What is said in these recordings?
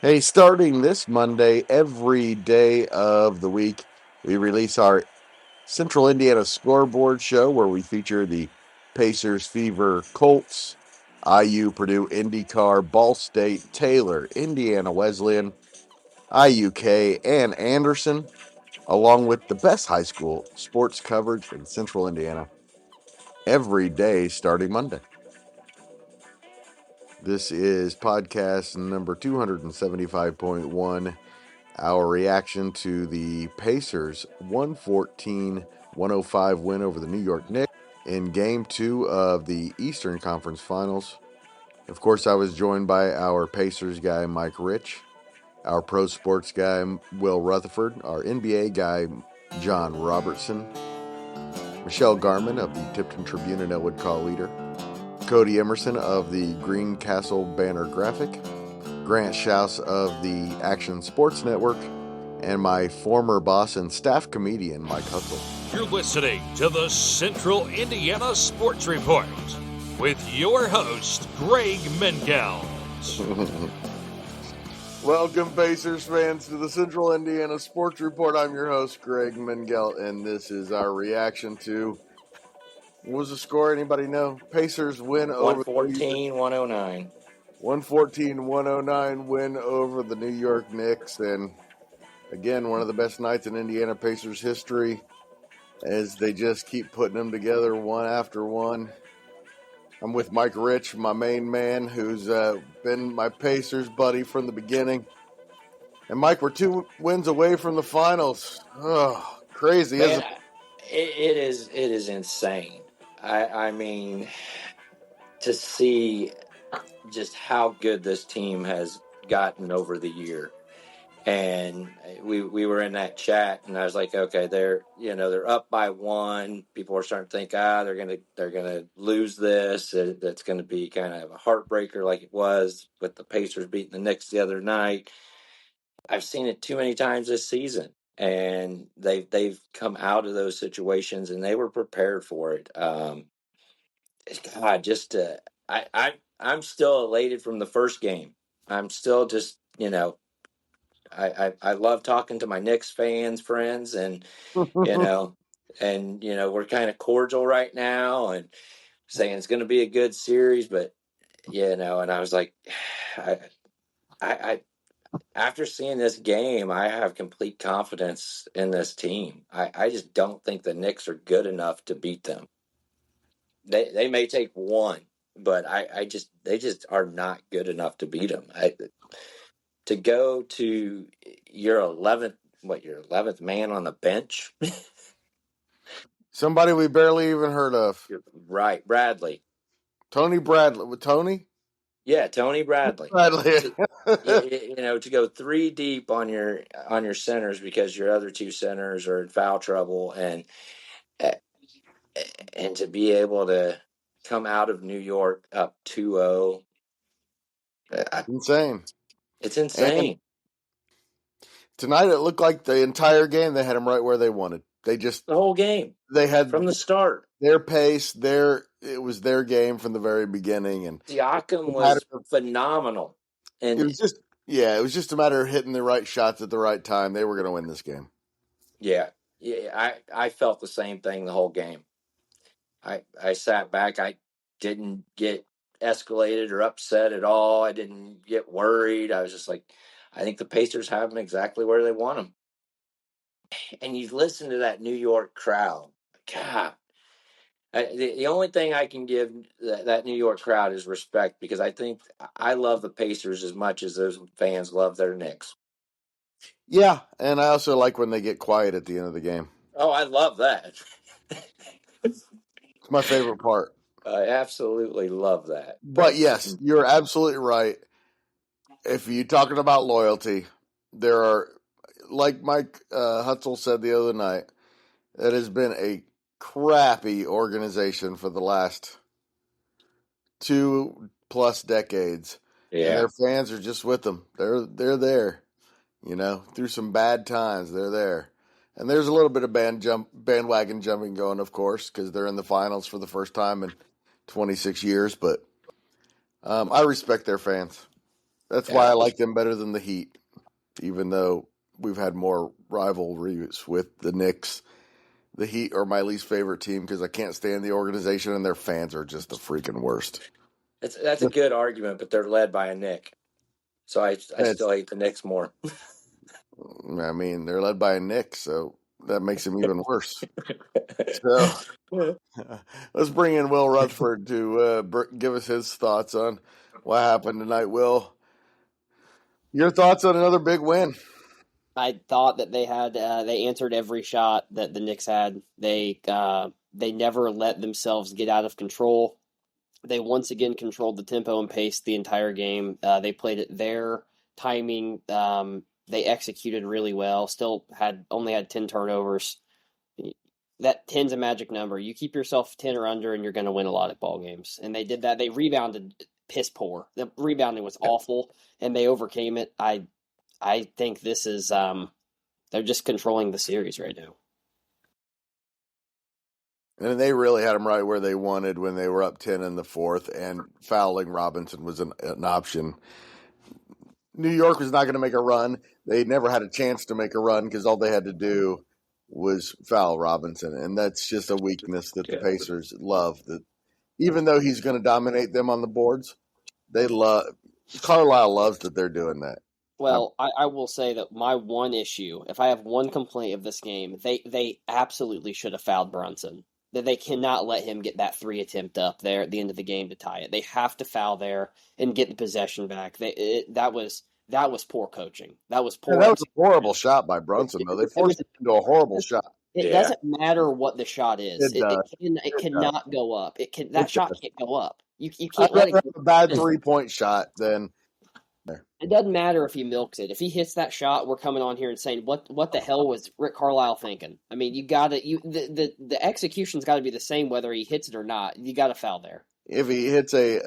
Hey, starting this Monday, every day of the week, we release our Central Indiana Scoreboard Show where we feature the Pacers, Fever, Colts, IU, Purdue, IndyCar, Ball State, Taylor, Indiana Wesleyan, IUK, and Anderson, along with the best high school sports coverage in Central Indiana every day starting Monday. This is podcast number 275.1. Our reaction to the Pacers 114-105 win over the New York Knicks in Game 2 of the Eastern Conference Finals. Of course, I was joined by our Pacers guy, Mike Rich, our pro sports guy, Will Retherford, our NBA guy, John Robertson, Michelle Garmon of the Tipton Tribune and Elwood Call Leader, Codey Emerson of the Greencastle Banner-Graphic, Grant Shouse of the Action Sports Network, and my former boss and staff comedian, Mike Hutsell. You're listening to the Central Indiana Sports Report with your host, Greg Mengels. Welcome, Pacers fans, to the Central Indiana Sports Report. I'm your host, Greg Mengels, and this is our reaction to, what was the score? Anybody know? Pacers win over 114-109. 114-109 win over the New York Knicks, and again, one of the best nights in Indiana Pacers history as they just keep putting them together one after one. I'm with Mike Rich, my main man, who's been my Pacers buddy from the beginning. And Mike, we're 2 wins away from the finals. Oh, crazy, Man, isn't it is insane. I mean, to see just how good this team has gotten over the year. And we were in that chat, and I was like, okay, they're up by 1. People are starting to think, they're gonna lose this. That's going to be kind of a heartbreaker, like it was with the Pacers beating the Knicks the other night. I've seen it too many times this season, and they've come out of those situations, and they were prepared for it. God, I'm still elated from the first game. I'm still just I love talking to my Knicks friends, and it? we're kind of cordial right now, and saying it's going to be a good series, but and I was like, I after seeing this game, I have complete confidence in this team. I just don't think the Knicks are good enough to beat them. They may take 1, but they just are not good enough to beat them. To go to your 11th man on the bench? Somebody we barely even heard of. Right, Bradley. Tony Bradley. With Tony? Yeah, Tony Bradley. Bradley. To go 3 deep on your centers because your other 2 centers are in foul trouble, and to be able to come out of New York up 2-0. Insane. It's insane. And tonight it looked like the entire game they had them right where they wanted. They just The whole game. They had from the start. Their pace, it was their game from the very beginning, and Siakam was phenomenal. And it was just a matter of hitting the right shots at the right time. They were going to win this game. Yeah, I felt the same thing the whole game. I sat back. I didn't get escalated or upset at all. I didn't get worried. I was just like, I think the Pacers have them exactly where they want them. And you listen to that New York crowd. God, the only thing I can give that New York crowd is respect, because I think I love the Pacers as much as those fans love their Knicks. Yeah, and I also like when they get quiet at the end of the game. Oh, I love that. It's my favorite part. I absolutely love that. But yes, you're absolutely right. If you're talking about loyalty, there are, like Mike Hutsell said the other night, it has been a crappy organization for the last 2+ decades. Yeah. And their fans are just with them. They're there. Through some bad times, they're there. And there's a little bit of bandwagon jumping going, of course, because they're in the finals for the first time in 26 years. But I respect their fans. That's why I like them better than the Heat, even though we've had more rivalries with the Knicks. The Heat are my least favorite team because I can't stand the organization and their fans are just the freaking worst. That's a good argument, but they're led by a Knick. So I still hate the Knicks more. I mean, they're led by a Knick, so that makes them even worse. So let's bring in Will Retherford to give us his thoughts on what happened tonight. Will, your thoughts on another big win? I thought that they answered every shot that the Knicks had. They never let themselves get out of control. They once again controlled the tempo and pace the entire game. They played it their timing. They executed really well. Still only had 10 turnovers. That 10's a magic number. You keep yourself 10 or under, and you're going to win a lot of ball games. And they did that. They rebounded piss poor. The rebounding was awful, and they overcame it. I think this is they're just controlling the series right now. And they really had them right where they wanted when they were up 10 in the fourth, and fouling Robertson was an option. New York was not going to make a run. They never had a chance to make a run because all they had to do was foul Robertson, and that's just a weakness that the Pacers love. That even though he's going to dominate them on the boards, Carlisle loves that they're doing that. Well, I will say that my one issue, if I have one complaint of this game, they absolutely should have fouled Brunson. That they cannot let him get that 3 attempt up there at the end of the game to tie it. They have to foul there and get the possession back. That was poor coaching. That was poor. Yeah, that was a horrible shot by Brunson, though. They forced him into a horrible shot. It doesn't matter what the shot is. It cannot go up. That shot can't go up. You can't let it go. A bad 3-point shot then. It doesn't matter if he milks it. If he hits that shot, we're coming on here and saying, what the hell was Rick Carlisle thinking? I mean, the execution's got to be the same whether he hits it or not. You got to foul there. If he hits a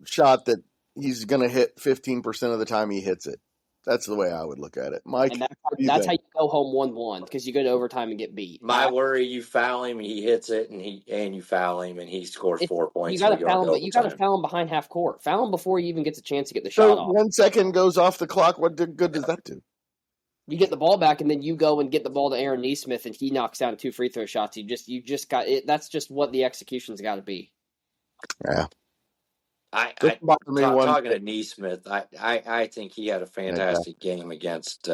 shot that he's going to hit 15% of the time he hits it, that's the way I would look at it. Mike, that's how you go home 1-1 because you go to overtime and get beat. My worry, you foul him, he hits it, and you foul him, and he scores 4 points. You got to foul him, but you got to foul him behind half court. Foul him before he even gets a chance to get the shot off. 1 second goes off the clock. What good does that do? You get the ball back, and then you go and get the ball to Aaron Nesmith, and he knocks down 2 free throw shots. You just got it. That's just what the execution's got to be. Yeah. Talking to Nesmith, I think he had a fantastic game against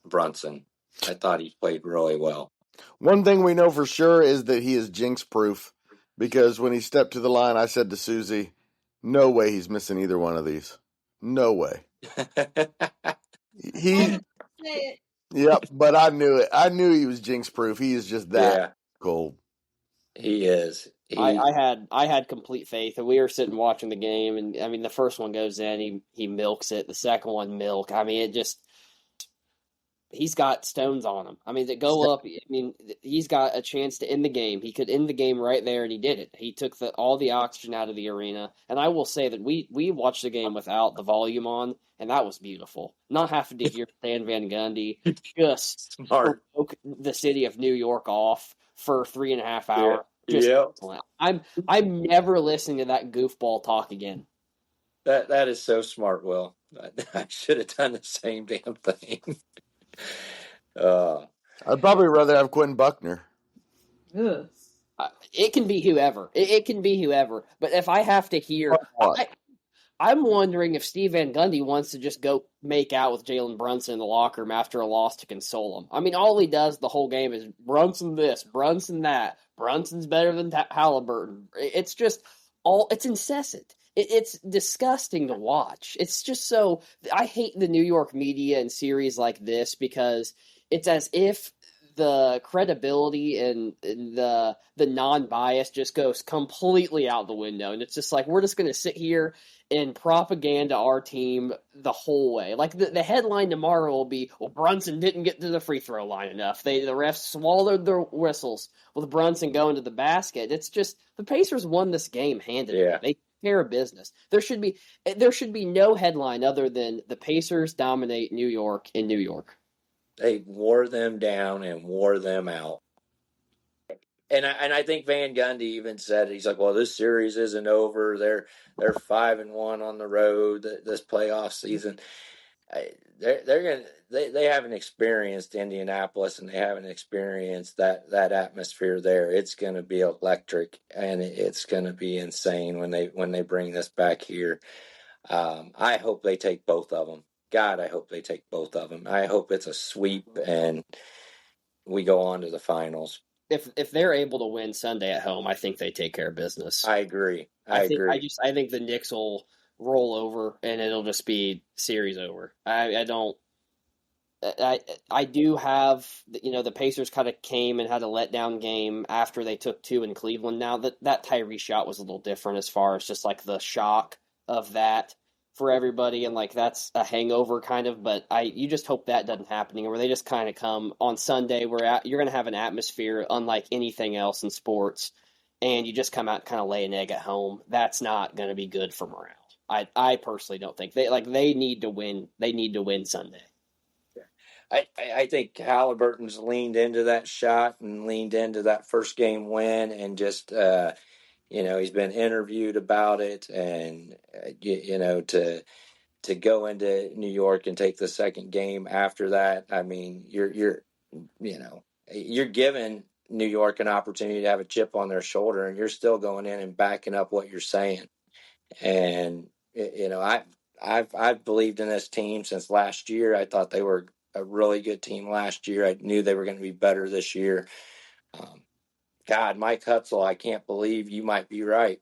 Brunson. I thought he played really well. One thing we know for sure is that he is jinx proof because when he stepped to the line, I said to Susie, no way he's missing either one of these. No way. Yep, but I knew it. I knew he was jinx proof. He is just that cold. He is. I had complete faith, and we were sitting watching the game, and I mean the first one goes in, he milks it. The second one milk. I mean he's got stones on him. I mean that go up. I mean he's got a chance to end the game. He could end the game right there, and he did it. He took all the oxygen out of the arena, and I will say that we watched the game without the volume on, and that was beautiful. Not having to hear Stan Van Gundy just broke the city of New York off for 3.5 hours. I'm never listening to that goofball talk again. That is so smart, Will. I should have done the same damn thing. I'd probably rather have Quentin Buckner. It can be whoever. It can be whoever. But if I have to hear, I'm wondering if Steve Van Gundy wants to just go make out with Jalen Brunson in the locker room after a loss to console him. I mean, all he does the whole game is Brunson this, Brunson that. Brunson's better than Halliburton. It's just it's incessant. It's disgusting to watch. It's just so – I hate the New York media and series like this because it's as if the credibility and the non-bias just goes completely out the window. And it's just like we're just going to sit here and propaganda our team the whole way. Like the headline tomorrow will be, well, Brunson didn't get to the free throw line enough. The refs swallowed their whistles with Brunson going to the basket. It's just the Pacers won this game handedly. Yeah. They care of business. There should be no headline other than the Pacers dominate New York in New York. They wore them down and wore them out. And I think Van Gundy even said, he's like, well, this series isn't over. They're 5-1 on the road this playoff season. They haven't experienced Indianapolis, and they haven't experienced that atmosphere there. It's going to be electric, and it's going to be insane when they bring this back here. I hope they take both of them. God, I hope they take both of them. I hope it's a sweep and we go on to the finals. If they're able to win Sunday at home, I think they take care of business. I agree. I think the Knicks will roll over and it'll just be series over. I do have, the Pacers kind of came and had a letdown game after they took two in Cleveland. Now that Tyrese shot was a little different as far as just like the shock of that for everybody, and like that's a hangover kind of. But you just hope that doesn't happen, where they just kind of come on Sunday where you're going to have an atmosphere unlike anything else in sports, and you just come out and kind of lay an egg at home. That's not going to be good for morale. I personally don't think they need to win. They need to win Sunday. I think Halliburton's leaned into that shot and leaned into that first game win, and just he's been interviewed about it, and to go into New York and take the second game after that. I mean, you're giving New York an opportunity to have a chip on their shoulder, and you're still going in and backing up what you're saying. And I've believed in this team since last year. I thought they were a really good team last year. I knew they were going to be better this year. God, Mike Hutsell, I can't believe you might be right.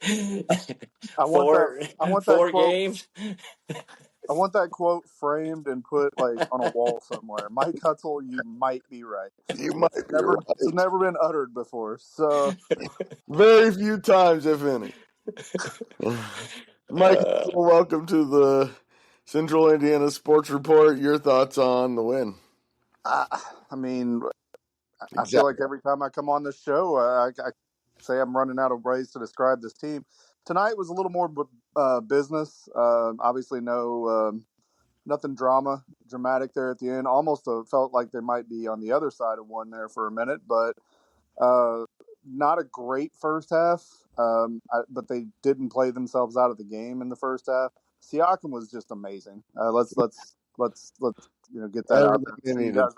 I want four games. I want that quote framed and put like on a wall somewhere. Mike Hutsell, you might be right. You might be right. It's never been uttered before. So very few times, if any. Mike, welcome to the Central Indiana Sports Report. Your thoughts on the win? I mean, I feel like every time I come on this show, I say I'm running out of ways to describe this team. Tonight was a little more business. Obviously, nothing dramatic there at the end. Almost felt like they might be on the other side of one there for a minute, but not a great first half. But they didn't play themselves out of the game in the first half. Siakam was just amazing. Let's get that out there.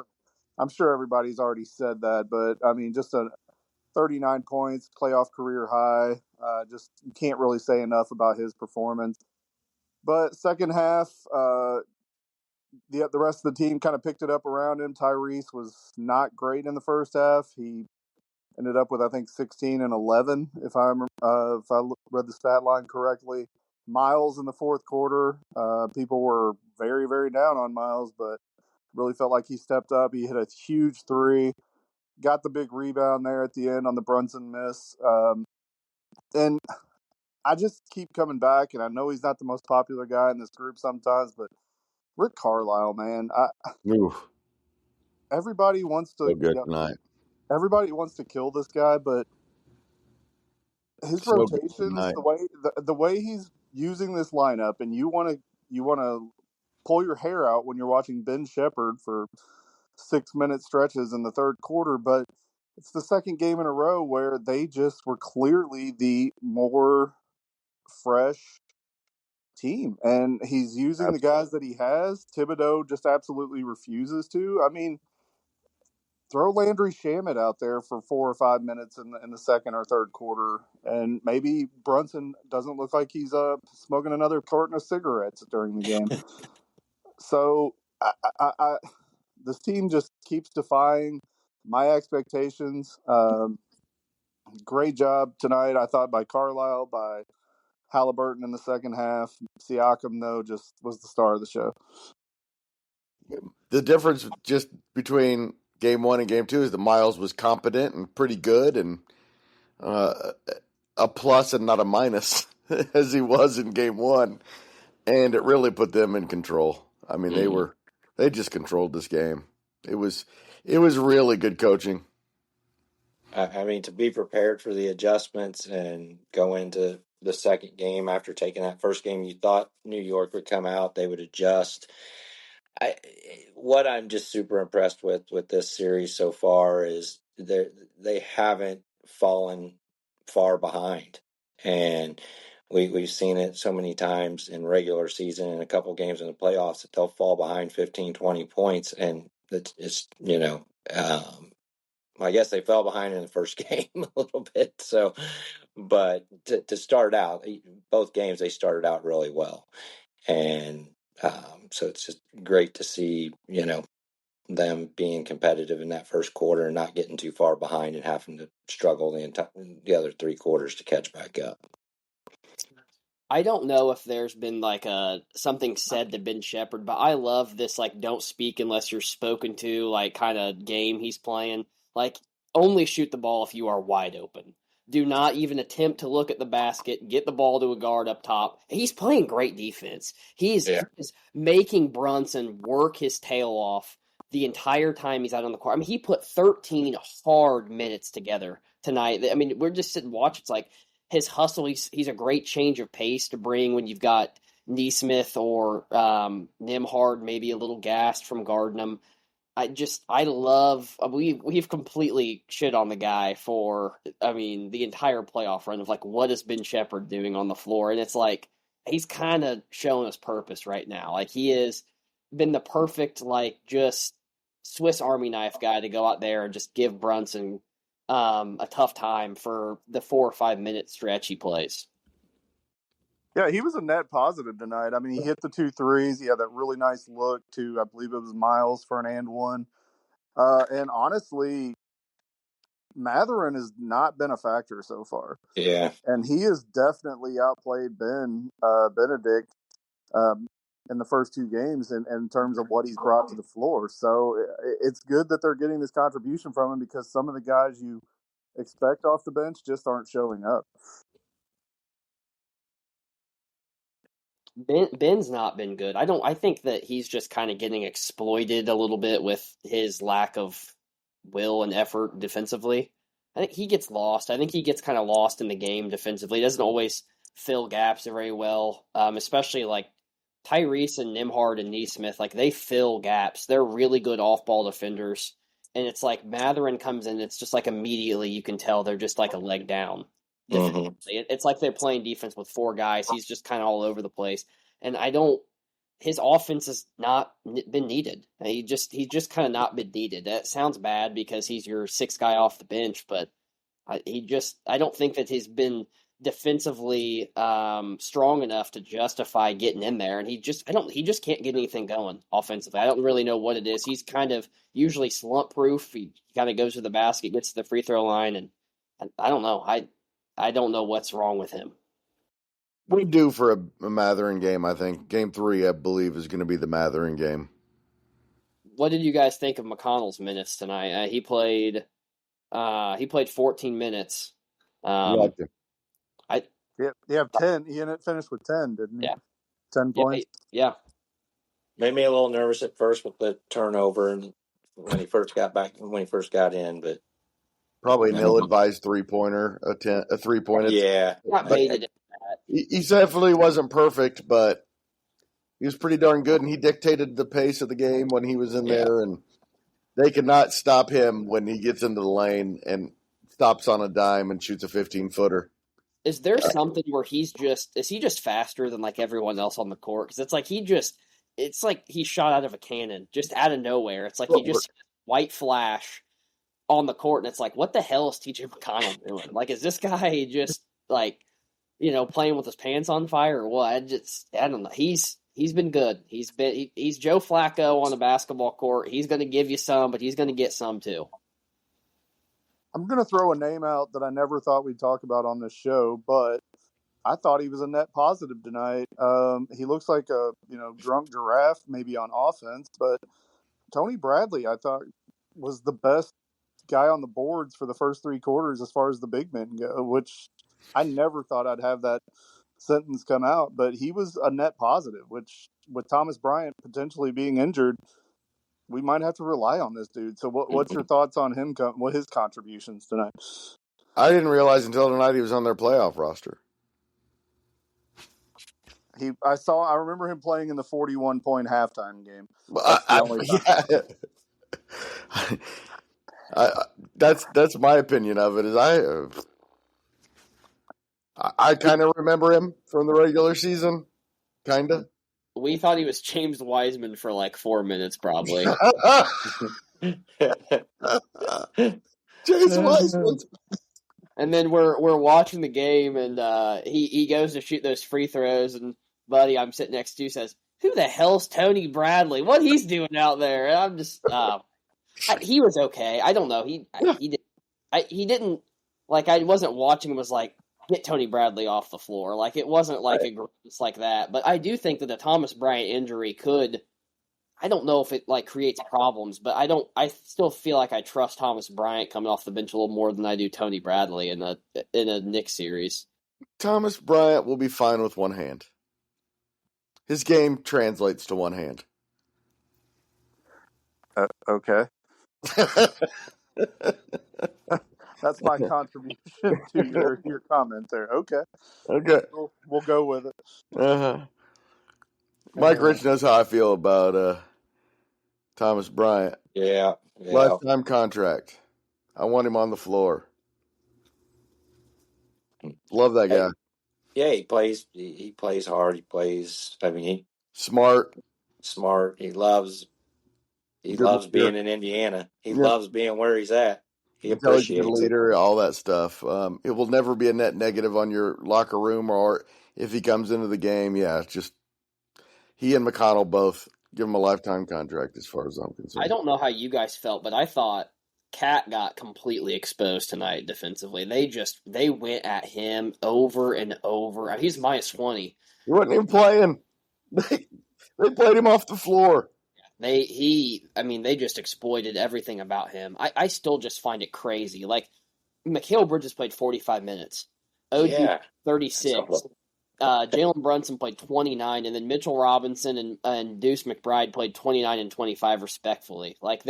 I'm sure everybody's already said that, but I mean, just 39 points, playoff career high. Just you can't really say enough about his performance. But second half, the rest of the team kind of picked it up around him. Tyrese was not great in the first half. He ended up with, I think, 16 and 11, if I read the stat line correctly. Miles in the fourth quarter, people were very, very down on Miles, but really felt like he stepped up. He hit a huge three, got the big rebound there at the end on the Brunson miss. And I just keep coming back, and I know he's not the most popular guy in this group sometimes, but Rick Carlisle, man, everybody wants to. Everybody wants to kill this guy, but his rotations, the way he's using this lineup, and you want to pull your hair out when you're watching Ben Shepherd for 6-minute stretches in the third quarter, but it's the second game in a row where they just were clearly the more fresh team, and he's using the guys that he has. Thibodeau just absolutely refuses to. I mean, throw Landry Shamet out there for 4 or 5 minutes in the second or third quarter, and maybe Brunson doesn't look like he's smoking another carton of cigarettes during the game. So this team just keeps defying my expectations. Great job tonight, I thought, by Carlisle, by Halliburton in the second half. Siakam, though, just was the star of the show. The difference just between game one and game two is that Miles was competent and pretty good, and a plus and not a minus as he was in game one. And it really put them in control. I mean, they just controlled this game. It was really good coaching. I mean, to be prepared for the adjustments and go into the second game after taking that first game, you thought New York would come out, they would adjust. What I'm just super impressed with this series so far is they haven't fallen far behind, and we've seen it so many times in regular season and a couple games in the playoffs that they'll fall behind 15, 20 points, and it's I guess they fell behind in the first game a little bit. So, but to start out, both games they started out really well, and so it's just great to see them being competitive in that first quarter and not getting too far behind and having to struggle the other 3 quarters to catch back up. I don't know if there's been like something said to Ben Shepherd, but I love this like don't speak unless you're spoken to like kind of game he's playing. Like only shoot the ball if you are wide open. Do not even attempt to look at the basket. Get the ball to a guard up top. He's playing great defense. He is making Brunson work his tail off the entire time he's out on the court. I mean, he put 13 hard minutes together tonight. I mean, we're just sitting and watch. It's like his hustle. He's a great change of pace to bring when you've got Neesmith or Nimhard, maybe a little gassed from guarding him. I love we've completely shit on the guy for the entire playoff run of like what is Ben Shepherd doing on the floor, and it's like he's kind of showing us purpose right now. Like he has been the perfect like just Swiss Army knife guy to go out there and just give Brunson a tough time for the 4 or 5 minute stretch he plays. Yeah, he was a net positive tonight. I mean, he hit the 2 threes. He had that really nice look to, I believe it was Miles for an and one. And honestly, Matherin has not been a factor so far. Yeah. And he has definitely outplayed Benedict in the first 2 games in terms of what he's brought to the floor. So it's good that they're getting this contribution from him because some of the guys you expect off the bench just aren't showing up. Ben's not been good. I think that he's just kind of getting exploited a little bit with his lack of will and effort defensively. I think he gets lost. I think he gets kind of lost in the game defensively. He doesn't always fill gaps very well, especially like Tyrese and Nimhard and Neesmith. Like they fill gaps. They're really good off-ball defenders. And it's like Matherin comes in, it's just like immediately you can tell they're just like a leg down. Mm-hmm. It's like they're playing defense with 4 guys. He's just kind of all over the place. And his offense has not been needed. He just kind of not been needed. That sounds bad because he's your 6th guy off the bench, but I don't think that he's been defensively strong enough to justify getting in there. And he just can't get anything going offensively. I don't really know what it is. He's kind of usually slump proof. He kind of goes to the basket, gets to the free throw line, and I don't know. I don't know what's wrong with him. We do for a Matherin game, I think. Game 3, I believe, is going to be the Matherin game. What did you guys think of McConnell's minutes tonight? He played 14 minutes. Liked him. He had 10. He finished with 10, didn't he? Yeah. 10 points. Yeah. Made me a little nervous at first with the turnover and when he first got in, but probably an ill-advised three-pointer, a three-pointer. Yeah. He definitely wasn't perfect, but he was pretty darn good, and he dictated the pace of the game when he was in there, and they could not stop him when he gets into the lane and stops on a dime and shoots a 15-footer. Is there something where is he just faster than like everyone else on the court? Because it's like he shot out of a cannon, just out of nowhere. It's like he just white flash on the court, and it's like, what the hell is TJ McConnell doing? Like, is this guy just like, playing with his pants on fire or what? I don't know. He's been good. He's Joe Flacco on the basketball court. He's going to give you some, but he's going to get some too. I'm going to throw a name out that I never thought we'd talk about on this show, but I thought he was a net positive tonight. He looks like a drunk giraffe maybe on offense, but Tony Bradley I thought was the best guy on the boards for the first 3 quarters as far as the big men go, which I never thought I'd have that sentence come out, but he was a net positive, which with Thomas Bryant potentially being injured, we might have to rely on this dude. So what's your thoughts on him, what his contributions tonight? I didn't realize until tonight he was on their playoff roster. I remember him playing in the 41-point halftime game. That's the only time. That's my opinion of it. I kind of remember him from the regular season, kind of. We thought he was James Wiseman for like 4 minutes, probably. James Wiseman. And then we're watching the game, and he goes to shoot those free throws, and buddy I'm sitting next to says, "Who the hell's Tony Bradley? What he's doing out there?" And I'm just, he was okay. I don't know. He didn't like. I wasn't watching him. Was like, get Tony Bradley off the floor. Like it wasn't like it's like that. But I do think that the Thomas Bryant injury could. I don't know if it like creates problems, but I still feel like I trust Thomas Bryant coming off the bench a little more than I do Tony Bradley in a Knicks series. Thomas Bryant will be fine with one hand. His game translates to one hand. Okay. That's my contribution to your comment there. Okay. We'll go with it. Uh-huh. Mike Rich knows how I feel about Thomas Bryant. Yeah. Lifetime contract. I want him on the floor. Love that guy. Yeah, he plays hard. He plays. I mean, smart. He loves being in Indiana. He loves being where he's at. He appreciates leader, all that stuff. It will never be a net negative on your locker room, or if he comes into the game. Yeah, it's just he and McConnell both give him a lifetime contract, as far as I'm concerned. I don't know how you guys felt, but I thought Cat got completely exposed tonight defensively. They went at him over and over. I mean, he's -20. He wasn't even playing. They played him off the floor. They just exploited everything about him. I still just find it crazy. Like, Mikal Bridges played 45 minutes. OG 36. Jalen Brunson played 29, and then Mitchell Robinson and Deuce McBride played 29 and 25 respectfully. Like,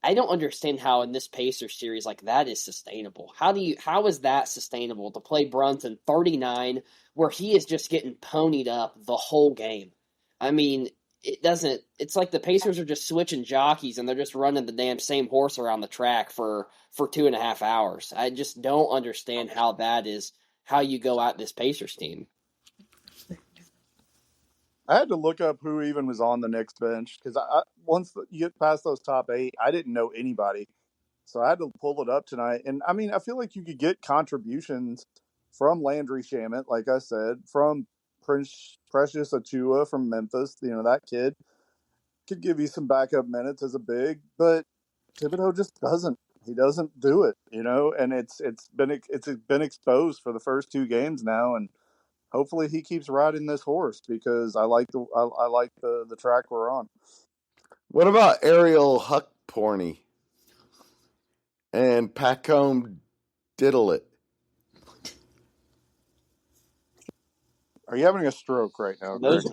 I don't understand how in this Pacers series, like, that is sustainable. How is that sustainable to play Brunson 39 where he is just getting ponied up the whole game? I mean, it's like the Pacers are just switching jockeys and they're just running the damn same horse around the track for 2.5 hours. I just don't understand how that is how you go at this Pacers team. I had to look up who even was on the Knicks bench because once you get past those top 8, I didn't know anybody. So I had to pull it up tonight. And, I mean, I feel like you could get contributions from Landry Shamet, like I said, from Precious Achua from Memphis. You know, that kid could give you some backup minutes as a big, but Thibodeau just doesn't. He doesn't do it, you know, and it's been exposed for the first 2 games now, and hopefully he keeps riding this horse because I like the track we're on. What about Ariel Huckporny and Pacome Diddlett? Are you having a stroke right now, Greg?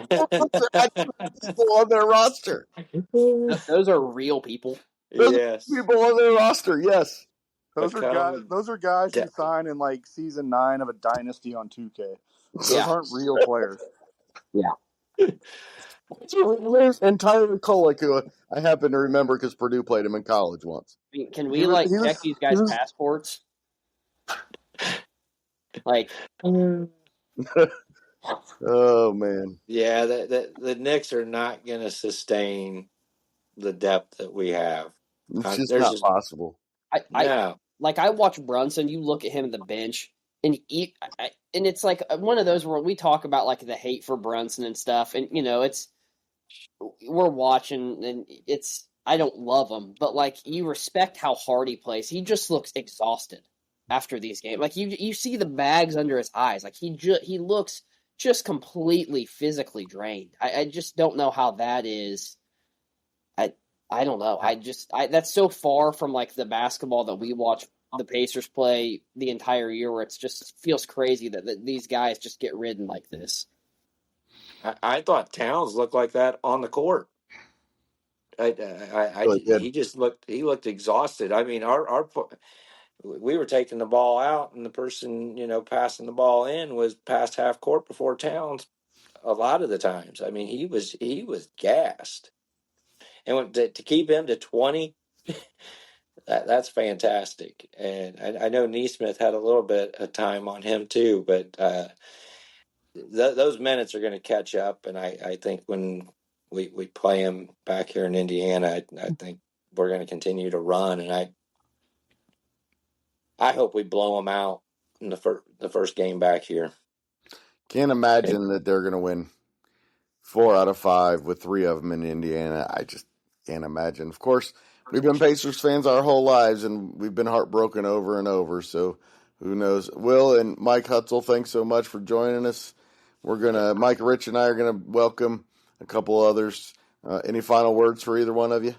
People on their roster. Those are real people. Yes. People on their roster, yes. Those are guys who sign in like season 9 of a dynasty on 2K. Those aren't real players. Yeah. And Tyler Kolek, who I happen to remember because Purdue played him in college once. I mean, can we check these guys' passports? Like, oh man. Yeah, the Knicks are not going to sustain the depth that we have. It's just not possible. I watch Brunson. You look at him at the bench, and it's like one of those where we talk about like the hate for Brunson and stuff, and you know we're watching, and I don't love him, but like you respect how hard he plays. He just looks exhausted after these games. Like you see the bags under his eyes. Like he looks just completely physically drained. I just don't know how that is. I don't know. That's so far from like the basketball that we watch the Pacers play the entire year, where it just feels crazy that these guys just get ridden like this. I thought Towns looked like that on the court. He looked exhausted. I mean, we were taking the ball out, and the person passing the ball in was past half court before Towns. A lot of the times, I mean, he was gassed. And to keep him to 20 That's fantastic. And I know Neesmith had a little bit of time on him too, but those minutes are going to catch up. And I think when we play him back here in Indiana, I think we're going to continue to run. And I hope we blow them out in the first game back here. Can't imagine that they're going to win 4 out of 5 with 3 of them in Indiana. I just can't imagine. Of course, we've been Pacers fans our whole lives, and we've been heartbroken over and over. So who knows? Will and Mike Hutsell, thanks so much for joining us. Mike Rich and I are gonna welcome a couple others. Any final words for either one of you?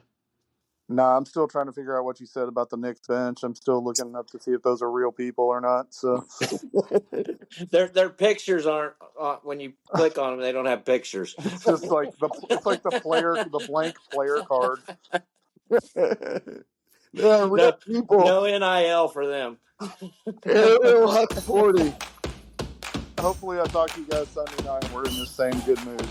No, I'm still trying to figure out what you said about the Knicks bench. I'm still looking up to see if those are real people or not. So their pictures aren't when you click on them, they don't have pictures. It's just like the blank player card. They are real people. No NIL for them. Ariel Hut 40. Hopefully, I talk to you guys Sunday night and we're in the same good mood.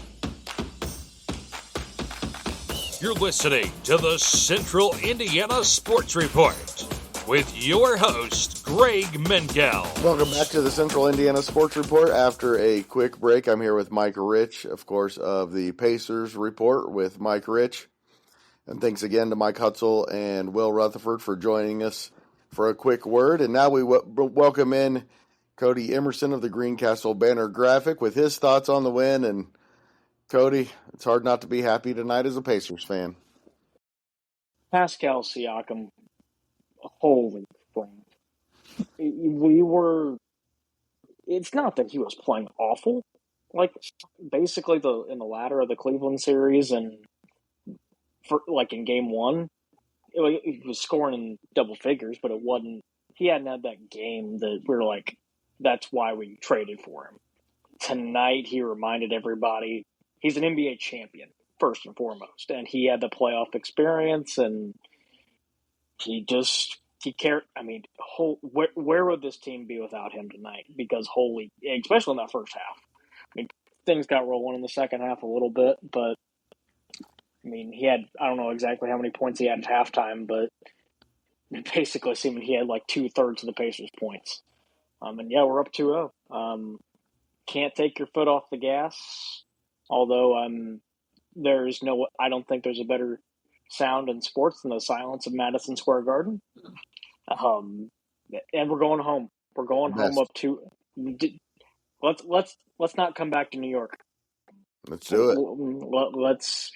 You're listening to the Central Indiana Sports Report with your host, Greg Menkell. Welcome back to the Central Indiana Sports Report. After a quick break, I'm here with Mike Rich, of course, of the Pacers Report with Mike Rich. And thanks again to Mike Hutsell and Will Retherford for joining us for a quick word. And now we welcome in Codey Emerson of the Greencastle Banner-Graphic with his thoughts on the win. And Codey, it's hard not to be happy tonight as a Pacers fan. Pascal Siakam, holy crap. It's not that he was playing awful. Like, basically in the latter of the Cleveland series and in game 1, he was scoring in double figures, but he hadn't had that game that we're like, that's why we traded for him. Tonight, he reminded everybody he's an NBA champion, first and foremost, and he had the playoff experience, and he cared. I mean, where would this team be without him tonight? Because especially in that first half. I mean, things got rolling in the second half a little bit, but I mean, I don't know exactly how many points he had at halftime, but basically seeming he had like 2/3 of the Pacers' points. And yeah, we're up 2-0. Can't take your foot off the gas, although I don't think there's a better sound in sports than the silence of Madison Square Garden. And we're going home. We're going home up to. Let's not come back to New York. Let's do it. Let's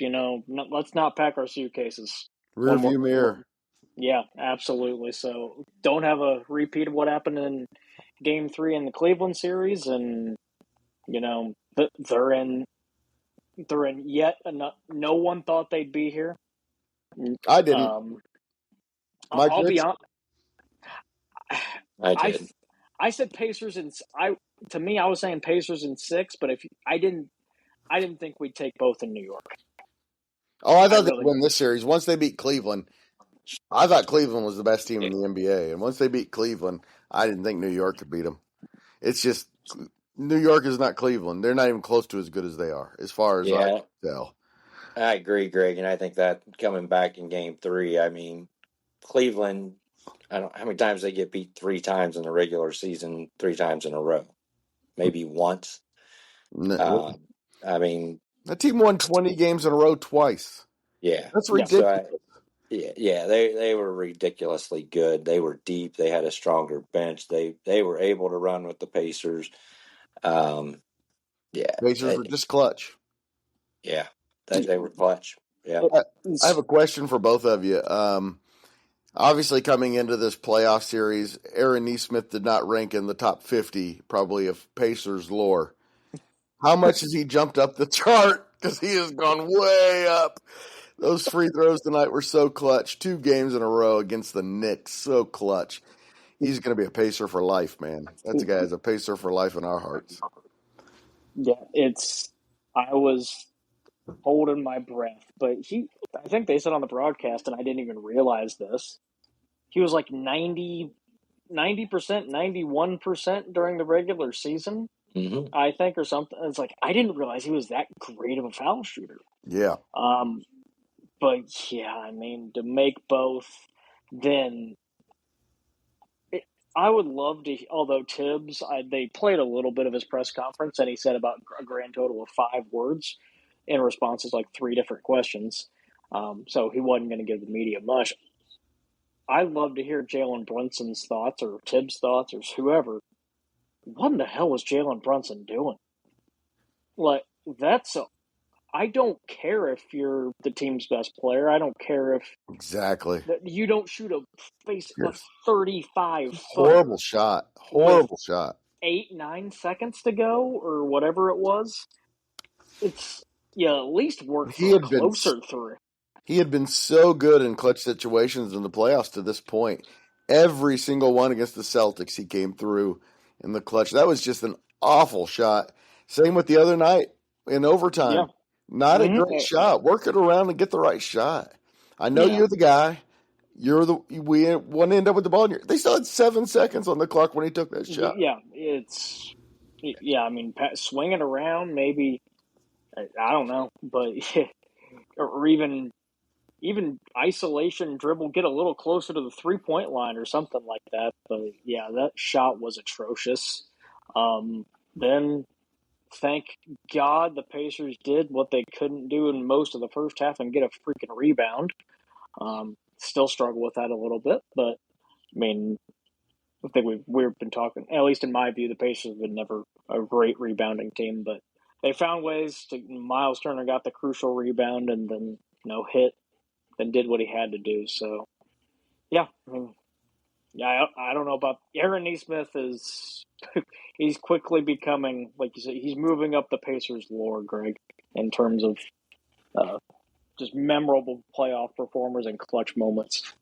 not pack our suitcases. Rearview mirror. Yeah, absolutely. So don't have a repeat of what happened in Game 3 in the Cleveland series, and they're in yet another. No one thought they'd be here. I didn't. I'll be honest. I did. I said Pacers to me, I was saying Pacers in 6, but I didn't think we'd take both in New York. Oh, I thought they'd win this series. Once they beat Cleveland, I thought Cleveland was the best team in the NBA. And once they beat Cleveland, I didn't think New York could beat them. It's just New York is not Cleveland. They're not even close to as good as they are, as far as I can tell. I agree, Greg, and I think that coming back in Game 3, I mean, Cleveland, I don't know how many times they get beat 3 times in the regular season, 3 times in a row. Maybe once. No. I mean, that team won 20 games in a row twice. Yeah. That's ridiculous. They were ridiculously good. They were deep. They had a stronger bench. They were able to run with the Pacers. Pacers were just clutch. Yeah, they were clutch. Yeah. I have a question for both of you. Obviously, coming into this playoff series, Aaron Neesmith did not rank in the top 50, probably, of Pacers lore. How much has he jumped up the chart? Because he has gone way up. Those free throws tonight were so clutch. 2 games in a row against the Knicks, so clutch. He's going to be a Pacer for life, man. That's a guy who's a Pacer for life in our hearts. Yeah, I was holding my breath, but I think they said on the broadcast, and I didn't even realize this, he was like 90%, 91% during the regular season, I think, or something. It's like, I didn't realize he was that great of a foul shooter. Yeah. But yeah, I mean, to make both, then I would love to. Although Tibbs, they played a little bit of his press conference, and he said about a grand total of 5 words in responses like 3 different questions. So he wasn't going to give the media much. I'd love to hear Jalen Brunson's thoughts or Tibbs' thoughts or whoever. What in the hell was Jalen Brunson doing? Like, I don't care if you're the team's best player. I don't care if Exactly. you don't shoot a 35 Horrible shot. Horrible shot. 8-9 seconds to go or whatever it was. It's at least work for a closer three. He had been so good in clutch situations in the playoffs to this point. Every single one against the Celtics, he came through in the clutch. That was just an awful shot. Same with the other night in overtime. Yeah. Not a great shot. Work it around and get the right shot. I know you're the guy. We want to end up with the ball. They still had 7 seconds on the clock when he took that shot. Yeah, I mean, swing it around, maybe. I don't know, but or even isolation dribble, get a little closer to the 3-point line or something like that. But yeah, that shot was atrocious. Then, thank God the Pacers did what they couldn't do in most of the first half and get a freaking rebound. Still struggle with that a little bit, but I mean, I think we've been talking, at least in my view, the Pacers have been never a great rebounding team, but they found ways to. Miles Turner got the crucial rebound and then hit and did what he had to do. So yeah, I mean, I don't know about Aaron Nesmith he's quickly becoming, like you said, he's moving up the Pacers lore, Greg, in terms of just memorable playoff performers and clutch moments.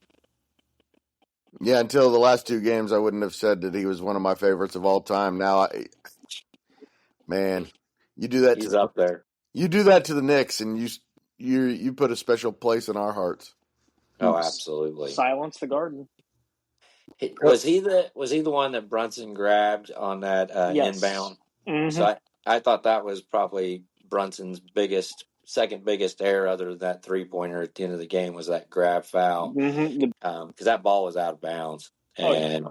Yeah, until the last 2 games, I wouldn't have said that he was one of my favorites of all time. Now, man, you do that. He's up there. You do that to the Knicks, and you put a special place in our hearts. Oh, absolutely. Silence the Garden. Was he the one that Brunson grabbed on that inbound? Mm-hmm. So I thought that was probably Brunson's second biggest error, other than that 3-pointer at the end of the game, was that grab foul. Because that ball was out of bounds. And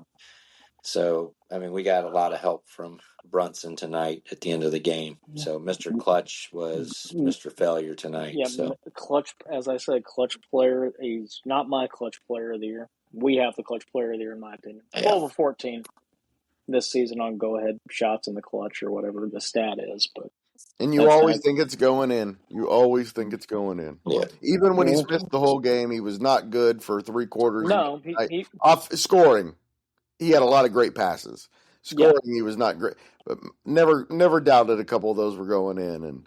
so, I mean, we got a lot of help from Brunson tonight at the end of the game. So Mr. Clutch was Mr. Failure tonight. Yeah, so. Clutch, as I said, clutch player. He's not my clutch player of the year. We have the clutch player of the year, in my opinion. 12 of 14 this season on go-ahead shots in the clutch or whatever the stat is. And you always think it's going in. You always think it's going in. Yeah. Even when he's missed the whole game, he was not good for 3 quarters. No, off scoring. He had a lot of great passes. Scoring, he was not great. But never doubted a couple of those were going in. And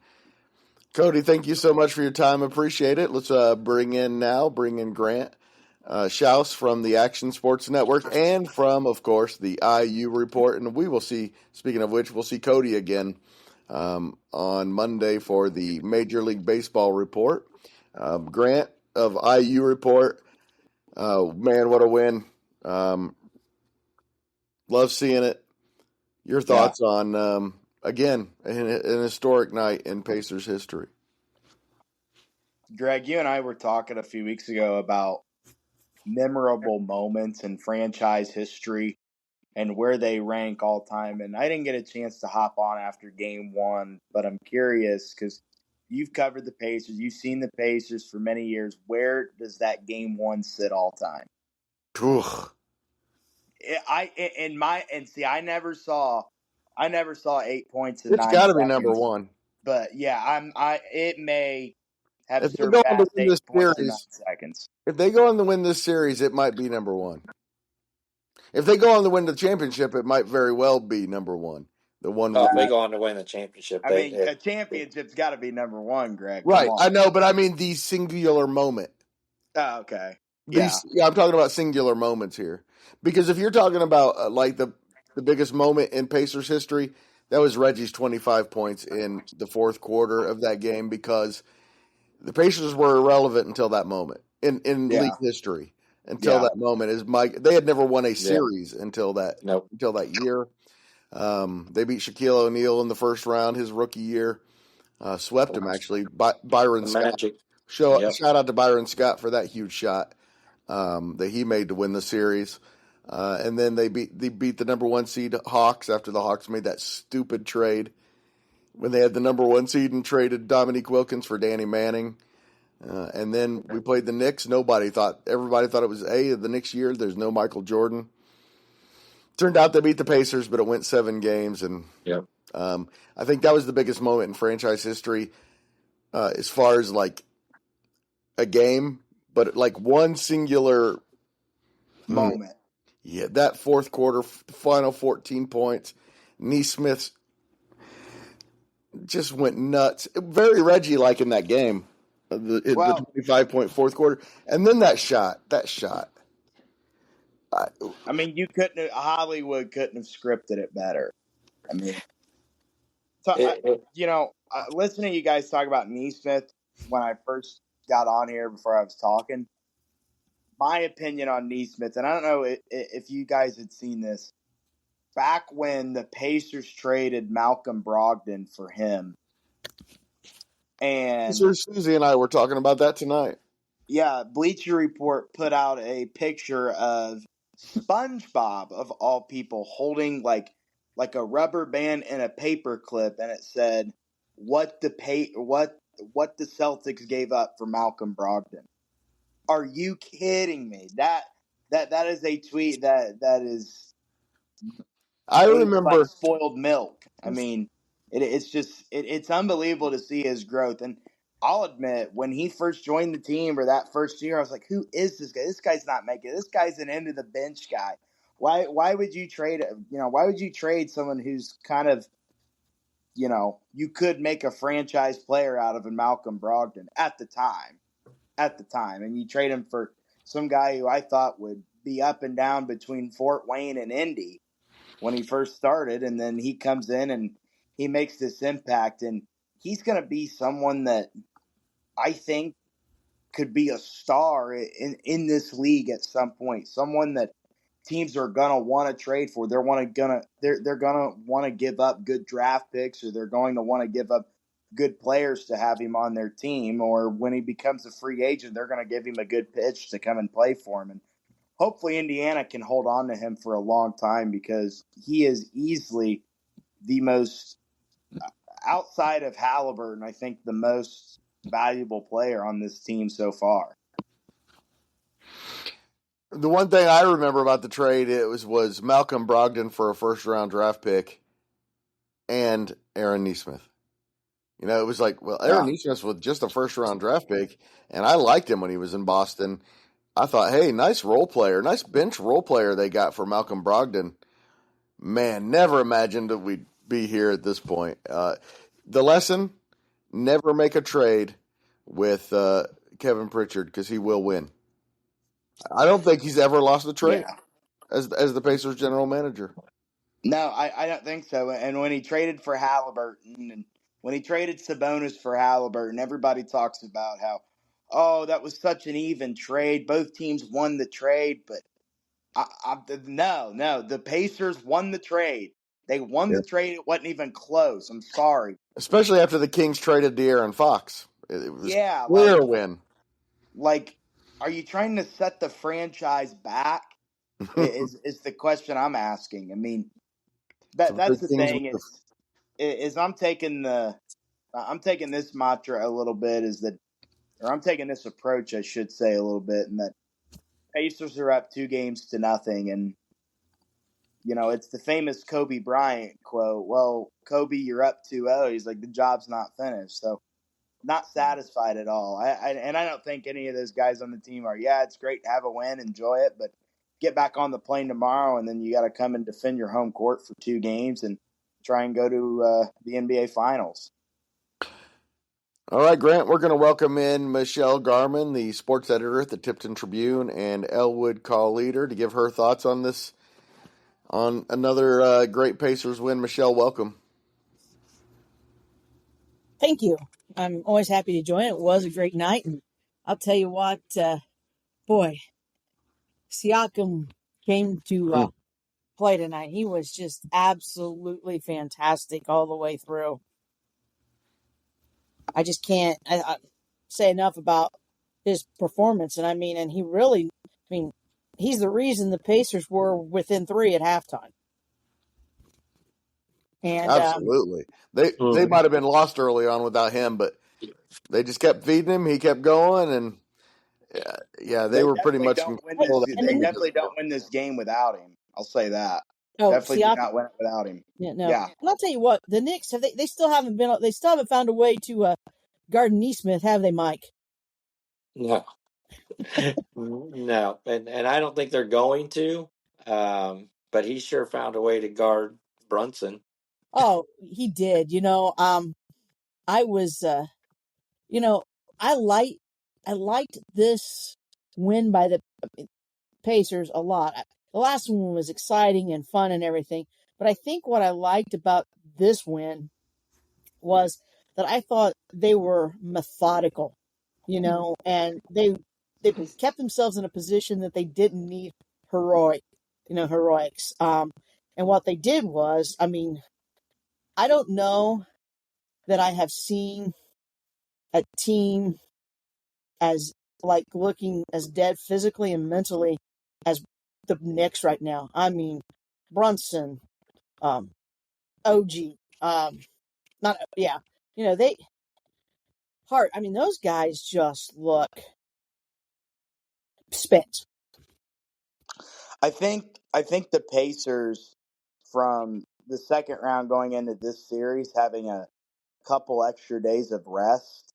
Cody, thank you so much for your time. Appreciate it. Let's bring in Grant Shouse from the Action Sports Network and from, of course, the IU Report. And we will see, speaking of which, we'll see Cody again on Monday for the Major League Baseball Report. Grant of IU Report. Man, what a win. Love seeing it. Your thoughts on, again, an historic night in Pacers history. Greg, you and I were talking a few weeks ago about memorable moments in franchise history and where they rank all time. And I didn't get a chance to hop on after game 1, but I'm curious because you've covered the Pacers. You've seen the Pacers for many years. Where does that game 1 sit all time? I never saw 8 points in 9 seconds. It's got to be number 1. But yeah, it may have surpassed 8 points in 9 seconds. If they go on to win this series, it might be number 1. If they go on to win the championship, it might very well be number 1. The one. If they go on to win the championship, a championship's got to be number 1, Greg. Right, I know, but I mean the singular moment. Oh, okay. I'm talking about singular moments here. Because if you're talking about like the biggest moment in Pacers history, that was Reggie's 25 points in the 4th quarter of that game, because the Pacers were irrelevant until that moment in league history. Until that moment, they had never won a series until that year. They beat Shaquille O'Neal in the first round his rookie year. Swept him, actually. Byron Scott Shout out to Byron Scott for that huge shot that he made to win the series. And then they beat the number 1 seed Hawks after the Hawks made that stupid trade when they had the number 1 seed and traded Dominique Wilkins for Danny Manning. And then we played the Knicks. Everybody thought it was the Knicks year. There's no Michael Jordan. Turned out they beat the Pacers, but it went 7 games. And I think that was the biggest moment in franchise history as far as like a game, but like one singular moment. Yeah, that fourth quarter, final 14 points. Neesmith just went nuts. Very Reggie-like in that game, the 25-point fourth quarter. And then that shot. I mean, Hollywood couldn't have scripted it better. I mean, listening to you guys talk about Neesmith when I first got on here before I was talking, my opinion on Neesmith, and I don't know if you guys had seen this, back when the Pacers traded Malcolm Brogdon for him. And Susie and I were talking about that tonight. Yeah, Bleacher Report put out a picture of SpongeBob, of all people, holding like a rubber band and a paper clip, and it said what the Celtics gave up for Malcolm Brogdon. Are you kidding me? That is a tweet that is. I remember like spoiled milk. I mean, it's unbelievable to see his growth. And I'll admit, when he first joined the team or that first year, I was like, "Who is this guy? This guy's not making it. This guy's an end of the bench guy. Why would you trade? Why would you trade someone who's kind of, you could make a franchise player out of, Malcolm Brogdon at the time, and you trade him for some guy who I thought would be up and down between Fort Wayne and Indy when he first started, and then he comes in and he makes this impact, and he's going to be someone that I think could be a star in this league at some point, someone that teams are going to want to trade for. They're going to want to give up good draft picks, or they're going to want to give up good players to have him on their team, or when he becomes a free agent, they're going to give him a good pitch to come and play for him. And hopefully Indiana can hold on to him for a long time, because he is easily the most, outside of Halliburton, I think the most valuable player on this team so far. The one thing I remember about the trade, it was Malcolm Brogdon for a first-round draft pick and Aaron Neesmith. It was like, well, Aaron Neesmith was just a first-round draft pick, and I liked him when he was in Boston. I thought, hey, nice role player, nice bench role player they got for Malcolm Brogdon. Man, never imagined that we'd be here at this point. The lesson, never make a trade with Kevin Pritchard, because he will win. I don't think he's ever lost a trade as the Pacers general manager. No, I don't think so. And when he traded for Halliburton, and when he traded Sabonis for Halliburton, everybody talks about how, oh, that was such an even trade. Both teams won the trade, but no, the Pacers won the trade. They won the trade. It wasn't even close. I'm sorry. Especially after the Kings traded De'Aaron Fox. It was a clear win. Like, are you trying to set the franchise back? is the question I'm asking. I mean, that's the thing is I'm taking this mantra a little bit, or I'm taking this approach, I should say, a little bit, and that Pacers are up 2-0, and it's the famous Kobe Bryant quote. Well, Kobe, you're up 2-0. He's like, the job's not finished. So, not satisfied at all. And I don't think any of those guys on the team are. Yeah, it's great to have a win, enjoy it, but get back on the plane tomorrow, and then you got to come and defend your home court for 2 games and try and go to the NBA Finals. All right, Grant, we're going to welcome in Michelle Garmon, the sports editor at the Tipton Tribune and Elwood Call leader, to give her thoughts on this, on another great Pacers win. Michelle, welcome. Thank you. I'm always happy to join. It was a great night, and I'll tell you what, boy, Siakam came to play tonight. He was just absolutely fantastic all the way through. I just can't. say enough about his performance. And he really, he's the reason the Pacers were within 3 at halftime. And Absolutely. They Mhm. might have been lost early on without him, but they just kept feeding him. He kept going, and they They were pretty definitely much in don't win hey, control this. of and that They game. definitely don't win this game without him. I'll say that. Definitely do Siakam. not win it without him. Yeah, no. Yeah. And I'll tell you what, the Knicks they still haven't found a way to guard Neesmith, have they, Mike? No, no, and I don't think they're going to. But he sure found a way to guard Brunson. Oh, he did. I was I liked this win by the Pacers a lot. The last one was exciting and fun and everything, but I think what I liked about this win was that I thought they were methodical, and they kept themselves in a position that they didn't need heroics. And what they did was, I don't know that I have seen a team as like looking as dead physically and mentally as the Knicks right now. Brunson, OG, not yeah, they Hart. Those guys just look spent. I think the Pacers from the second round going into this series having a couple extra days of rest,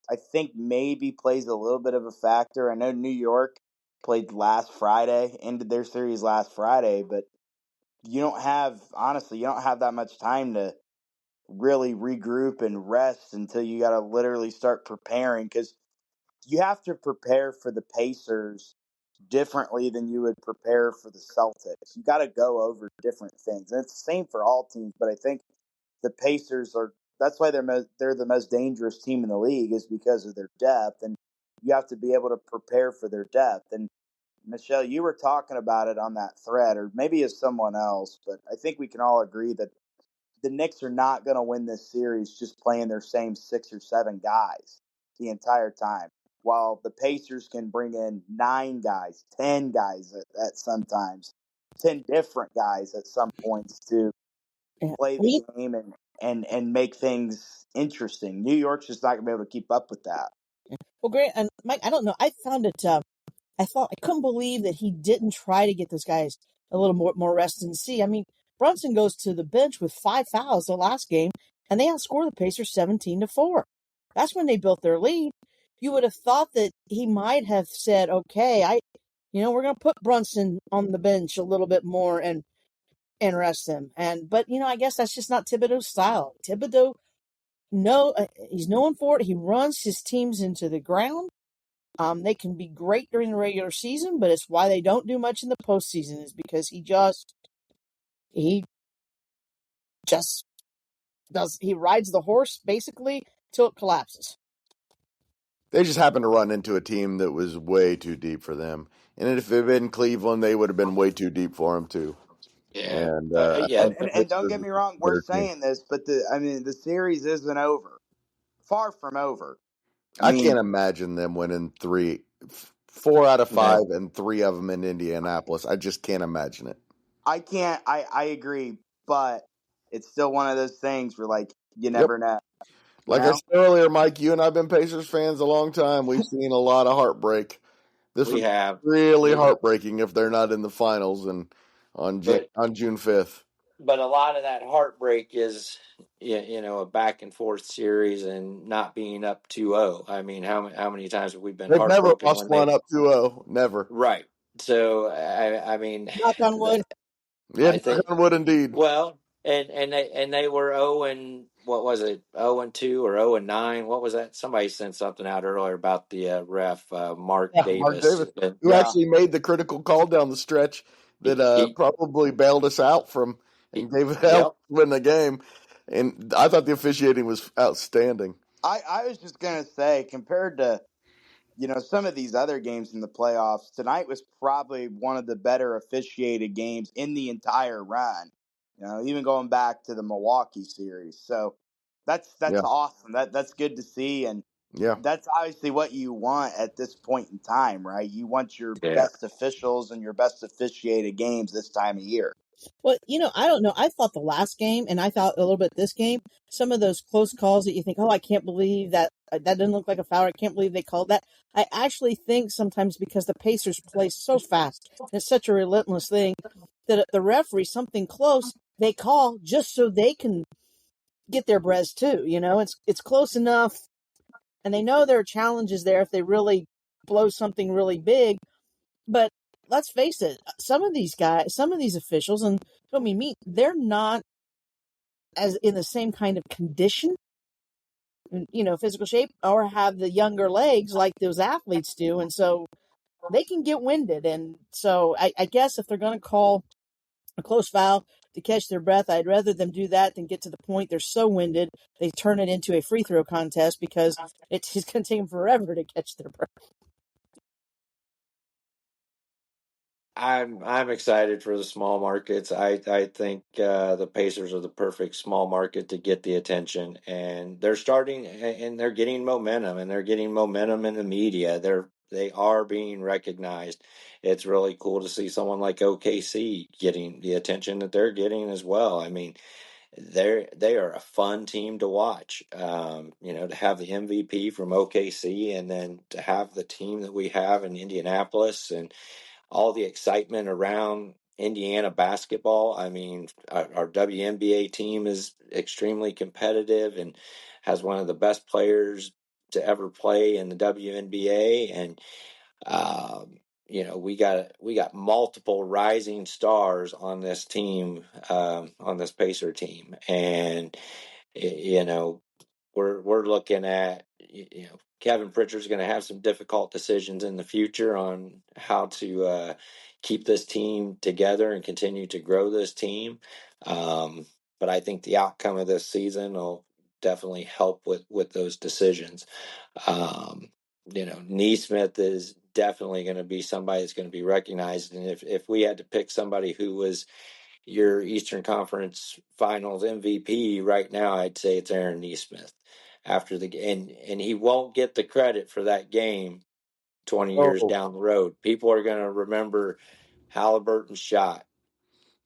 I think maybe plays a little bit of a factor. I know New York played last Friday, ended their series last Friday, but you don't have that much time to really regroup and rest until you got to literally start preparing, because you have to prepare for the Pacers differently than you would prepare for the Celtics. You got to go over different things, and it's the same for all teams. But I think the Pacers are that's why they're the most dangerous team in the league, is because of their depth, and you have to be able to prepare for their depth. And Michelle, you were talking about it on that thread, or maybe as someone else, but I think we can all agree that the Knicks are not going to win this series just playing their same 6 or 7 guys the entire time. While the Pacers can bring in 9 guys, 10 guys at sometimes, 10 different guys at some points to Yeah. play the game and make things interesting. New York's just not going to be able to keep up with that. Well, Grant and Mike, I don't know. I found it. I couldn't believe that he didn't try to get those guys a little more rest and see. Brunson goes to the bench with 5 fouls the last game, and they outscore the Pacers 17-4. That's when they built their lead. You would have thought that he might have said, "Okay, we're going to put Brunson on the bench a little bit more and rest him." But I guess that's just not Thibodeau's style. Thibodeau, no, he's known for it. He runs his teams into the ground. They can be great during the regular season, but it's why they don't do much in the postseason, is because he rides the horse basically till it collapses. They just happened to run into a team that was way too deep for them. And if it had been Cleveland, they would have been way too deep for them, too. Yeah, And I yeah. think the And don't Pacers get are me a wrong, we're better team. saying this, but the series isn't over. Far from over. I can't imagine them winning 4 out of 5, No, and 3 of them in Indianapolis. I just can't imagine it. I can't. I agree, but it's still one of those things where, like, you Yep. never know. Like I said earlier, Mike, you and I have been Pacers fans a long time. We've seen a lot of heartbreak. This we would be have. really heartbreaking if they're not in the finals and on June 5th. But a lot of that heartbreak is, a back and forth series and not being up 2-0. How many times have we been They've never heartbroken lost when one they up 2-0. Never. right? So I mean, Knock on wood. Yeah, I think would indeed. well, and they were 0 and what was it, 0-2 or 0-9? What was that? Somebody sent something out earlier about the ref, Mark Yeah. Mark Davis. Davis, who actually made the critical call down the stretch that probably bailed us out from and gave it help Yep. win the game. And I thought the officiating was outstanding. I was just gonna say, compared to some of these other games in the playoffs, tonight was probably one of the better officiated games in the entire run. Even going back to the Milwaukee series. So that's Yeah. awesome. That's good to see. And Yeah. That's obviously what you want at this point in time, right? You want your Yeah. best officials and your best officiated games this time of year. Well, I don't know. I thought the last game, and I thought a little bit this game, some of those close calls that you think, oh, I can't believe that didn't look like a foul. I can't believe they called that. I actually think sometimes because the Pacers play so fast, and it's such a relentless thing, that the referee, something close, they call just so they can get their breaths too. It's close enough, and they know there are challenges there if they really blow something really big. But let's face it, some of these guys, some of these officials, and don't mean me, they're not as in the same kind of condition, physical shape, or have the younger legs like those athletes do, and so they can get winded. And so I guess if they're going to call a close foul to catch their breath, I'd rather them do that than get to the point they're so winded they turn it into a free throw contest because it's going to take them forever to catch their breath. I'm excited for the small markets. I think the Pacers are the perfect small market to get the attention, and they're starting and they're getting momentum, and they're getting momentum in the media. They are being recognized. It's really cool to see someone like OKC getting the attention that they're getting as well. I mean, they are a fun team to watch. To have the MVP from OKC, and then to have the team that we have in Indianapolis, and all the excitement around Indiana basketball. I mean, our WNBA team is extremely competitive and has one of the best players to ever play in the WNBA. And we got multiple rising stars on this team, on this Pacer team, and we're looking at Kevin Pritchard's going to have some difficult decisions in the future on how to keep this team together and continue to grow this team. But I think the outcome of this season will definitely help with those decisions. Neesmith is definitely going to be somebody that's going to be recognized. And if we had to pick somebody who was your Eastern Conference Finals MVP right now, I'd say it's Aaron Neesmith. After and he won't get the credit for that game 20 years down the road. People are going to remember Halliburton's shot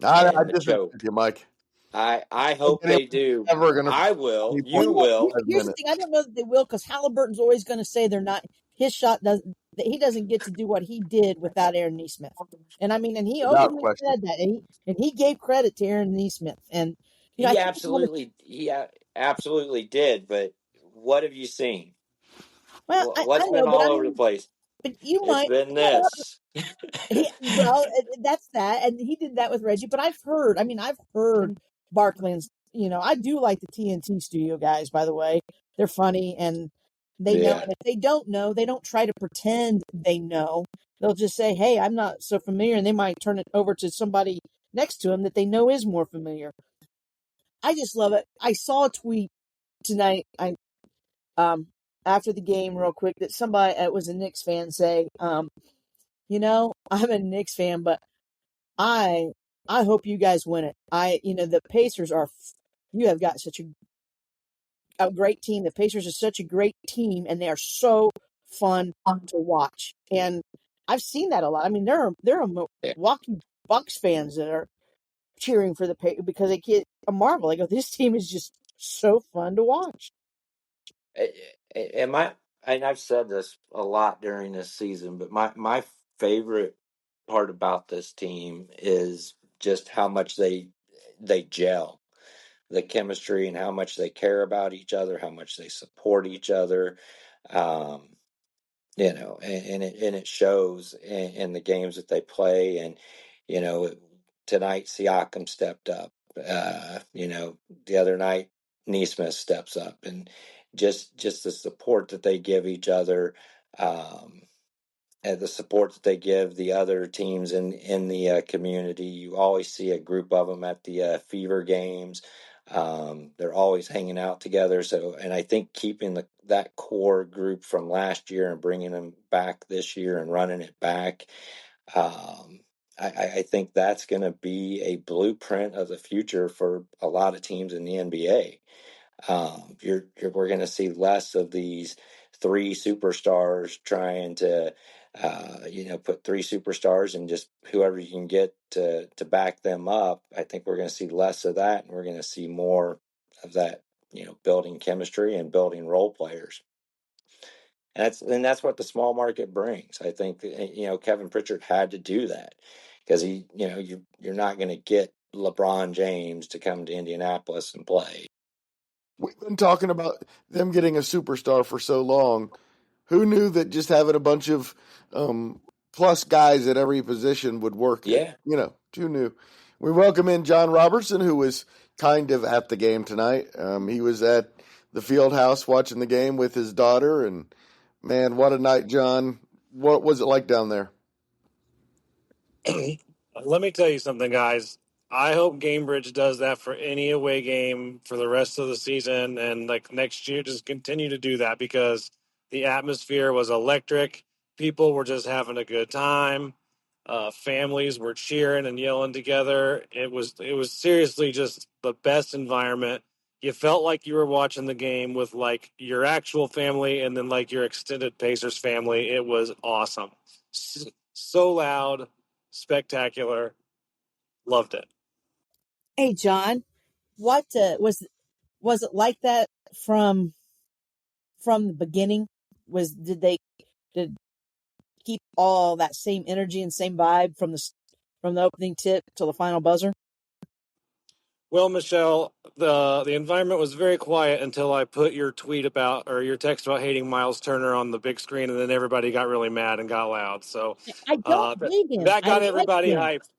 I and the disagree choke. with you, Mike. I hope they do. Never going to. I will. Well, You will. here's the thing. I don't know that they will because Halliburton's always going to say they're not. His shot doesn't. He doesn't get to do what he did without Aaron Neesmith. And I mean, and he Without openly question. said that, and he gave credit to Aaron Neesmith. And I He think absolutely did. But what have you seen? well, I What's been know, but all I over the mean, place? but you It's might. been this. That's that, and he did that with Reggie. But I've heard. I mean, I've heard Barkland's. I do like the TNT Studio guys. By the way, they're funny and they know. Yeah. And if they don't know, they don't try to pretend they know. They'll just say, "Hey, I'm not so familiar," and they might turn it over to somebody next to him that they know is more familiar. I just love it. I saw a tweet tonight. After the game, real quick, that somebody it was a Knicks fan say, I'm a Knicks fan, but I hope you guys win it. The Pacers are. You have got such a great team. The Pacers are such a great team, and they are so fun to watch. And I've seen that a lot. I mean, there are Milwaukee Bucks fans that are cheering for the Pacers because they get a marvel. They go, this team is just so fun to watch. And I've said this a lot during this season, but my favorite part about this team is just how much they gel, the chemistry, and how much they care about each other, how much they support each other. Um, and it shows in the games that they play. And tonight Siakam stepped up. The other night Neesmith steps up, and just the support that they give each other, and the support that they give the other teams in the community. You always see a group of them at the Fever games. They're always hanging out together. So, and I think keeping that core group from last year and bringing them back this year and running it back, I think that's going to be a blueprint of the future for a lot of teams in the NBA. We're going to see less of these three superstars, trying to put three superstars and just whoever you can get to back them up. I think we're going to see less of that, and we're going to see more of that, building chemistry and building role players. And that's what the small market brings. I think Kevin Pritchard had to do that because you're not going to get LeBron James to come to Indianapolis and play. We've been talking about them getting a superstar for so long. Who knew that just having a bunch of plus guys at every position would work? Yeah. Who knew? We welcome in John Robertson, who was kind of at the game tonight. He was at the field house watching the game with his daughter, and man, what a night, John. What was it like down there? Let me tell you something, guys. I hope Gamebridge does that for any away game for the rest of the season, and like next year, just continue to do that because the atmosphere was electric. People were just having a good time. Families were cheering and yelling together. It was seriously just the best environment. You felt like you were watching the game with like your actual family and then like your extended Pacers family. It was awesome. So loud, spectacular. Loved it. Hey, John, what was it like that from the beginning? Did keep all that same energy and same vibe from the opening tip till the final buzzer? Well, Michelle, the environment was very quiet until I put your tweet about or your text about hating Miles Turner on the big screen, and then everybody got really mad and got loud. So I don't hate him. that I got like everybody him. hyped.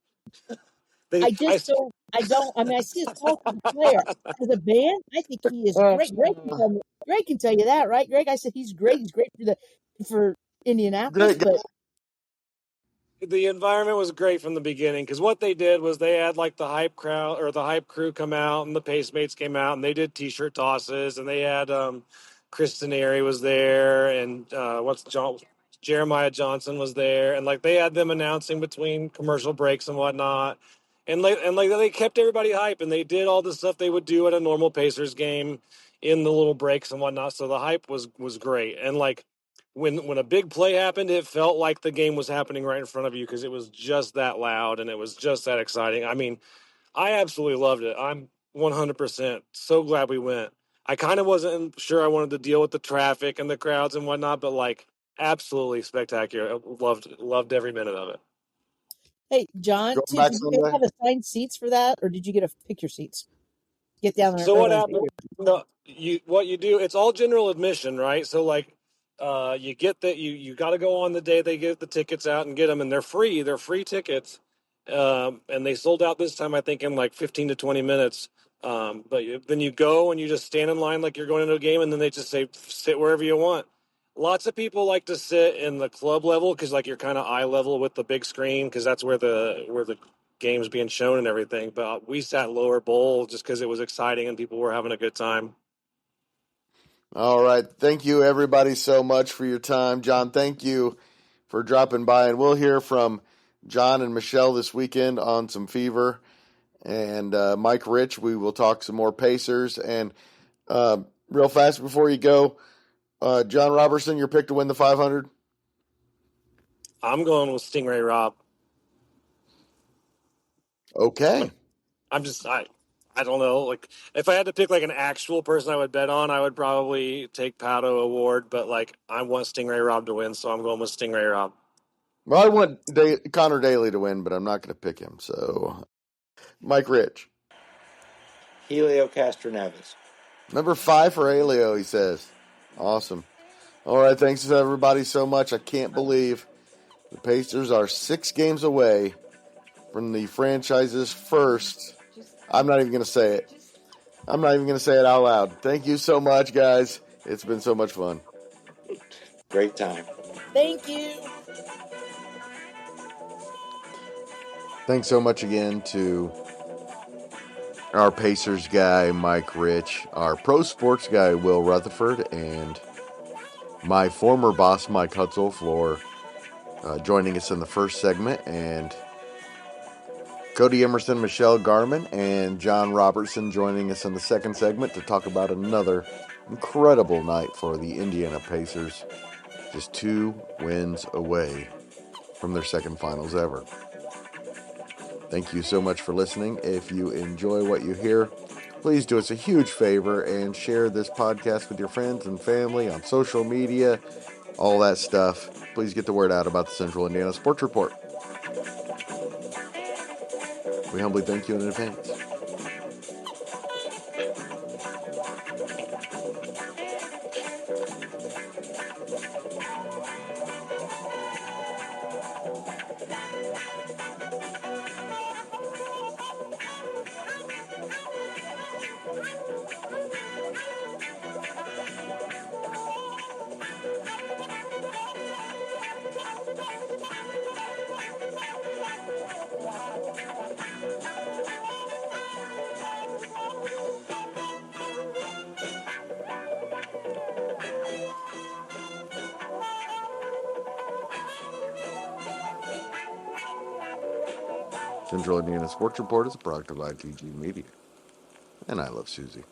I just don't. I don't. I mean, I see his talk as a player. As a band, I think he is great. Greg can tell you that, right, Greg? I said he's great. He's great for Indianapolis, Great. but The environment was great from the beginning because what they did was they had like the hype crowd or the hype crew come out and the Pacemates came out and they did T-shirt tosses and they had Kristen Airy was there and Jeremiah Johnson was there and like they had them announcing between commercial breaks and whatnot and they kept everybody hype and they did all the stuff they would do at a normal Pacers game in the little breaks and whatnot. So the hype was great and like. When a big play happened, it felt like the game was happening right in front of you because it was just that loud and it was just that exciting. I mean, I absolutely loved it. I'm 100% so glad we went. I kind of wasn't sure I wanted to deal with the traffic and the crowds and whatnot, but like absolutely spectacular. I loved every minute of it. hey, John, Going too, back did you Sunday? have assigned seats for that, or did you get to pick your seats? Get down there So what early. happened? No, what you do? It's all general admission, right? So like, you get that you got to go on the day they get the tickets out and get them, and they're free. They're free tickets, and they sold out this time. I think in like 15 to 20 minutes. Then you go and you just stand in line like you're going into a game, and then they just say sit wherever you want. Lots of people like to sit in the club level because like you're kind of eye level with the big screen because that's where the games being shown and everything. But we sat lower bowl just because it was exciting and people were having a good time. All right. Thank you, everybody, so much for your time. John, thank you for dropping by. And we'll hear from John and Michelle this weekend on some Fever. And Mike Rich, we will talk some more Pacers. And real fast before you go, John Robertson, your pick to win the 500? I'm going with Stingray Rob. Okay. I don't know. Like, if I had to pick like an actual person I would bet on, I would probably take Pato Award. But like, I want Stingray Rob to win, so I'm going with Stingray Rob. Well, I want Connor Daly to win, but I'm not going to pick him. So, Mike Rich. Helio Castroneves. Number 5 for Helio, he says. Awesome. All right, thanks to everybody so much. I can't believe the Pacers are 6 games away from the franchise's first. I'm not even going to say it. I'm not even going to say it out loud. Thank you so much, guys. It's been so much fun. Great time. Thank you. Thanks so much again to our Pacers guy, Mike Rich, our pro sports guy, Will Retherford, and my former boss, Mike Hutsell, for joining us in the first segment. And Codey Emerson, Michelle Garmon, and John Robertson joining us in the second segment to talk about another incredible night for the Indiana Pacers. Just 2 wins away from their second finals ever. Thank you so much for listening. If you enjoy what you hear, please do us a huge favor and share this podcast with your friends and family on social media, all that stuff. Please get the word out about the Central Indiana Sports Report. We humbly thank you in advance. Central Indiana Sports Report is a product of ITG Media. And I love Susie.